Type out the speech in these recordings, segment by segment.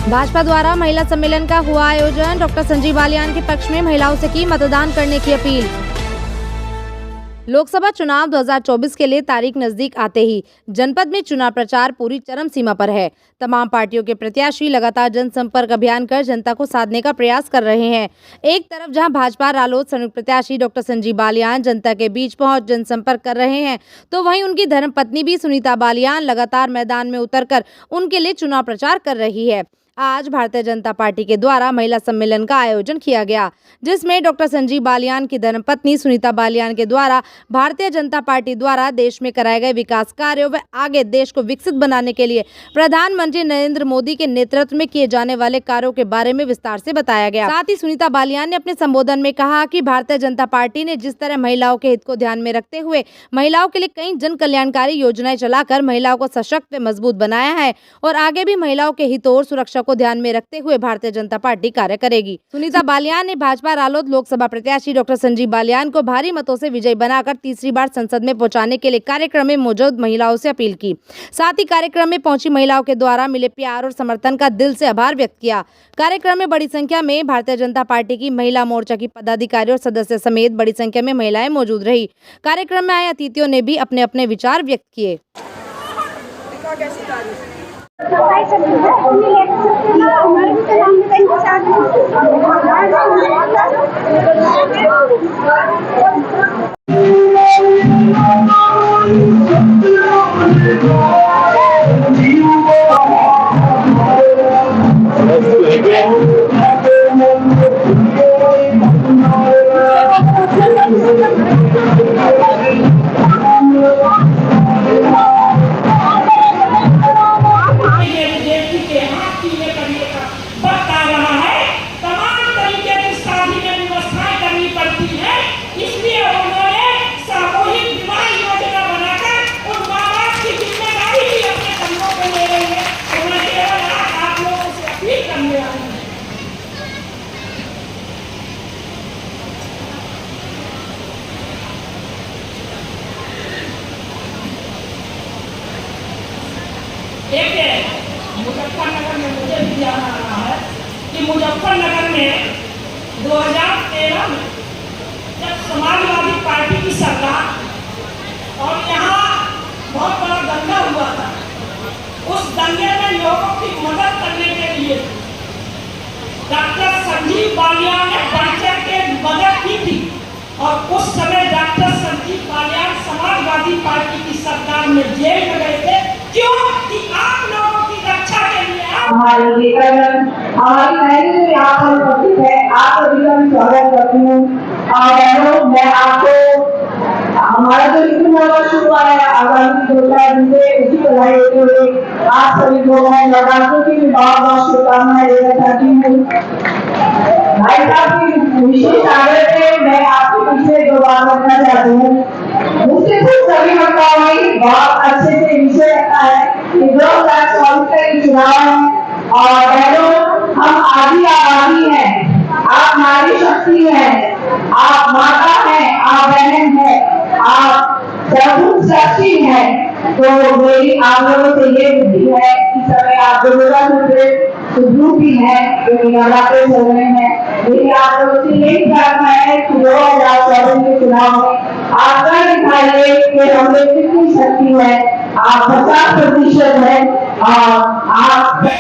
भाजपा द्वारा महिला सम्मेलन का हुआ आयोजन। डॉक्टर संजीव बालियान के पक्ष में महिलाओं से की मतदान करने की अपील। लोकसभा चुनाव 2024 के लिए तारीख नजदीक आते ही जनपद में चुनाव प्रचार पूरी चरम सीमा पर है। तमाम पार्टियों के प्रत्याशी लगातार जनसंपर्क अभियान कर जनता को साधने का प्रयास कर रहे हैं। एक तरफ जहां भाजपा रालोद संयुक्त प्रत्याशी डॉक्टर संजीव बालियान जनता के बीच पहुंच जनसंपर्क कर रहे हैं, तो वहीं उनकी धर्मपत्नी भी सुनीता बालियान लगातार मैदान में उतरकर उनके लिए चुनाव प्रचार कर रही है। आज भारतीय जनता पार्टी के द्वारा महिला सम्मेलन का आयोजन किया गया, जिसमें डॉक्टर संजीव बालियान की धर्मपत्नी सुनीता बालियान के द्वारा भारतीय जनता पार्टी द्वारा देश में कराए गए विकास कार्यों व आगे देश को विकसित बनाने के लिए प्रधानमंत्री नरेंद्र मोदी के नेतृत्व में किए जाने वाले कार्यों के बारे में विस्तार से बताया गया। साथ ही सुनीता बालियान ने अपने संबोधन में कहा कि भारतीय जनता पार्टी ने जिस तरह महिलाओं के हित को ध्यान में रखते हुए महिलाओं के लिए कई जन कल्याणकारी योजनाएं चलाकर महिलाओं को सशक्त व मजबूत बनाया है और आगे भी महिलाओं के हितों और सुरक्षा को ध्यान में रखते हुए भारतीय जनता पार्टी कार्य करेगी। सुनीता बालियान ने भाजपा रालोद लोकसभा प्रत्याशी डॉक्टर संजीव बालियान को भारी मतों से विजयी बनाकर तीसरी बार संसद में पहुंचाने के लिए कार्यक्रम में मौजूद महिलाओं से अपील की। साथ ही कार्यक्रम में पहुंची महिलाओं के द्वारा मिले प्यार और समर्थन का दिल से आभार व्यक्त किया। कार्यक्रम में बड़ी संख्या में भारतीय जनता पार्टी की महिला मोर्चा की पदाधिकारी और सदस्य समेत बड़ी संख्या में महिलाएं मौजूद रही। कार्यक्रम में आए अतिथियों ने भी अपने अपने विचार व्यक्त किए। मुजफ्फरनगर में मुझे भी ध्यान आ रहा है कि मुजफ्फरनगर में 2013 में जब समाजवादी पार्टी की सरकार और यहाँ बहुत बड़ा दंगा हुआ था, उस दंगे में लोगों की मदद करने के लिए डॉक्टर संजीव बालियान ने बढ़ के मदद की थी और उस समय डॉक्टर संजीव बालियान समाजवादी पार्टी की सरकार में जेल में गए थे। क्यों? कि आप लोगों की रक्षा के लिए हमारी बहनें यहाँ पर उपस्थित है, आप सभी का स्वागत करती हूँ। और मैं आपको हमारा जो इतना शुरू हुआ है आगामी 2-4 दिन से उसी बधाई देते हुए आप सभी को मैं नवरात्रों की भी बहुत बहुत शुभकामनाएं देना चाहती हूँ। भाई साहब की विशेष आग्रह से मैं आपके पीछे 2 बात रखना चाहती हूँ। मुझसे खुद सभी वक्ताओं ने बहुत अच्छे से विषय रखा है कि 2024 का चुनाव है और बहनों हम आदि हैं, आप नारी शक्ति हैं, आप माता हैं, आप बहन हैं, आप सर्वशक्ति हैं। तो मेरी आप लोगों से ये विनती है कि समय आप सुदूर है क्योंकि नवरात्रे चल रहे हैं। मेरी आप लोगों से यही प्रार्थना है कि 2024 के चुनाव में आप कर दिखाइए कि हमें कितनी शक्ति है, आप 50% है और आप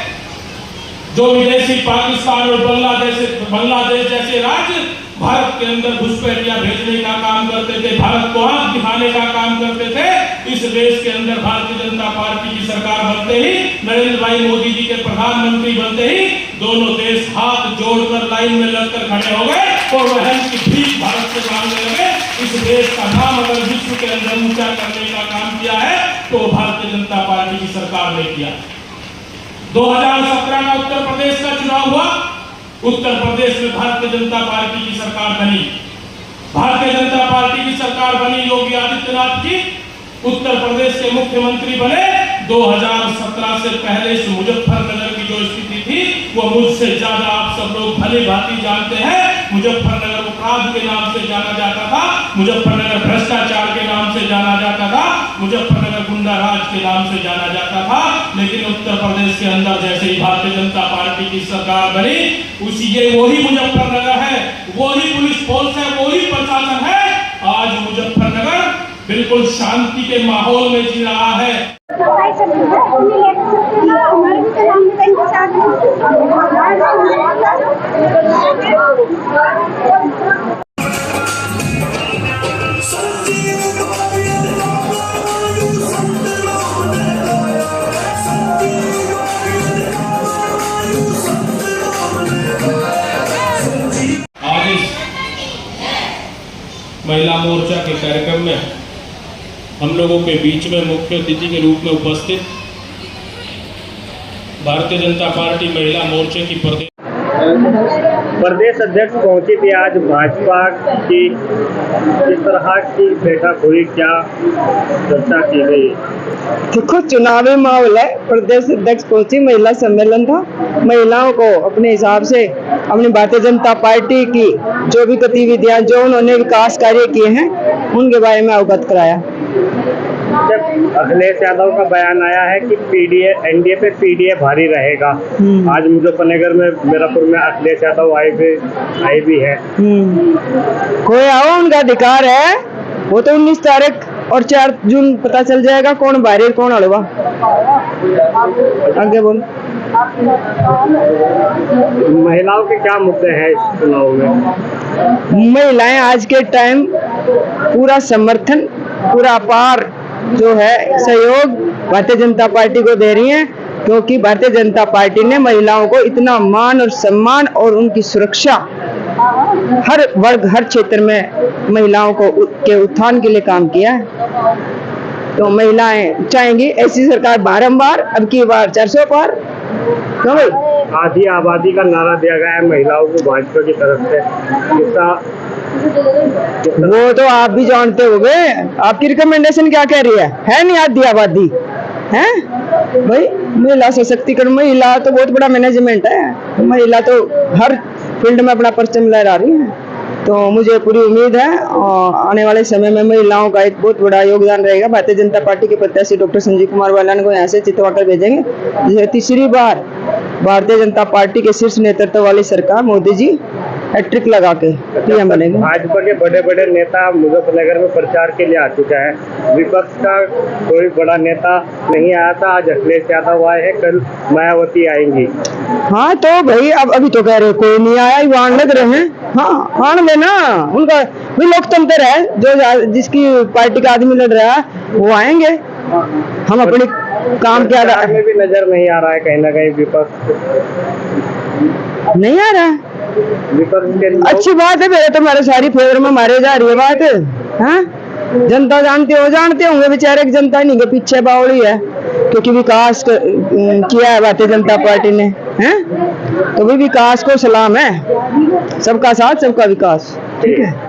जो विदेशी पाकिस्तान और बांग्लादेश जैसे राज्य भारत के अंदर घुसपैठियां भेजने का काम करते थे, भारत को आंख दिखाने का काम करते थे, इस देश के अंदर भारतीय जनता पार्टी की सरकार बनते ही, नरेंद्र भाई मोदी जी के प्रधानमंत्री बनते ही दोनों देश हाथ जोड़कर लाइन में लगकर खड़े हो गए और बहन की भीख भारत से मांगने लगे। इस देश का नाम अगर विश्व के अंदर ऊंचा करने का काम किया है तो भारतीय जनता पार्टी की सरकार ने किया। 2017 का उत्तर प्रदेश का चुनाव हुआ, उत्तर प्रदेश में भारतीय जनता पार्टी की सरकार बनी। भारतीय जनता पार्टी की सरकार बनी, योगी आदित्यनाथ जी उत्तर प्रदेश के मुख्यमंत्री बने। 2017 से पहले इस मुजफ्फरनगर की जो स्थिति थी वो मुझसे ज्यादा आप सब लोग भली भांति जानते हैं। मुजफ्फरनगर अपराध के नाम से जाना जाता था, मुजफ्फरनगर भ्रष्टाचार के नाम से जाना जाता था, मुजफ्फरनगर गुंडा राज के नाम से जाना जाता था। लेकिन उत्तर प्रदेश के अंदर जैसे ही भारतीय जनता पार्टी सरकार बनी, उसी ये वही मुजफ्फरनगर है, वही पुलिस फोर्स है, वही प्रशासन है। आज मुजफ्फरनगर बिल्कुल शांति के माहौल में जी रहा है। आज इस महिला मोर्चा के कार्यक्रम में हम लोगों के बीच में मुख्य अतिथि के रूप में उपस्थित भारतीय जनता पार्टी महिला मोर्चे की प्रदेश अध्यक्ष पहुंची थी आज भाजपा की, किस तरह की बैठक हुई, क्या चर्चा की गई? देखो, चुनावी माहौल है। प्रदेश अध्यक्ष पहुंची, महिला सम्मेलन था। महिलाओं को अपने हिसाब से अपनी भारतीय जनता पार्टी की जो भी गतिविधियां, जो उन्होंने विकास कार्य किए हैं, उनके बारे में अवगत कराया। जब अखिलेश यादव का बयान आया है कि पीडीए, एनडीए पे पीडीए भारी रहेगा, आज मुजफ्फरनगर में, मीरापुर में अखिलेश यादव आए भी है। कोई आओ, उनका अधिकार है। वो तो 19 तारीख और 4 जून पता चल जाएगा कौन भारी और कौन हलवा। आगे बोल। महिलाओं के क्या मुद्दे हैं इस चुनाव में? महिलाएं आज के टाइम पूरा समर्थन, पूरा अपार जो है सहयोग भारतीय जनता पार्टी को दे रही हैं, क्योंकि भारतीय जनता पार्टी ने महिलाओं को इतना मान और सम्मान और उनकी सुरक्षा, हर वर्ग, हर क्षेत्र में महिलाओं को के उत्थान के लिए काम किया है। तो महिलाएं चाहेंगी ऐसी सरकार बारंबार, अब की बार 400 पार। क्यों भाई? आधी आबादी का नारा दिया गया है महिलाओं को भाजपा की तरफ से, वो तो आप भी जानते होंगे। आपकी रिकमेंडेशन क्या कह रही है नहीं आधी आबादी है भाई। महिला सशक्तिकरण, महिला तो बहुत बड़ा मैनेजमेंट है। महिला तो हर फील्ड में अपना परचम लहरा रही है। तो मुझे पूरी उम्मीद है आने वाले समय में महिलाओं का एक बहुत बड़ा योगदान रहेगा। भारतीय जनता पार्टी के प्रत्याशी डॉक्टर संजीव कुमार बालान को यहाँ से चितवा कर भेजेंगे। यह तीसरी बार भारतीय जनता पार्टी के शीर्ष नेतृत्व वाली सरकार, मोदी जी हैट्रिक लगा के पीएम बनेंगे। भाजपा के बड़े बड़े नेता मुजफ्फरनगर में प्रचार के लिए आ चुका है, विपक्ष का कोई बड़ा नेता नहीं आया था। आज अखिलेश यादव आए हैं, कल मायावती आएंगी। हाँ तो भाई, अब अभी तो कह रहे कोई नहीं आया, वहां लग रहे हैं। हाँ, आने देना, उनका भी लोकतंत्र है। जो जिसकी पार्टी का आदमी लड़ रहा है वो आएंगे। हम अपने काम के आधार में भी नजर नहीं आ रहा है कहीं ना कहीं विपक्ष नहीं आ रहा है। विपक्ष के अच्छी बात है, मेरे तो हमारे सारी फेवर में मारे जा रही है बात है। जनता जानते होंगे बेचारे की जनता नहीं के पीछे बावड़ी है, क्योंकि विकास किया है भारतीय जनता पार्टी ने, हैं? तो भी विकास को सलाम है। सबका साथ, सबका विकास। ठीक है।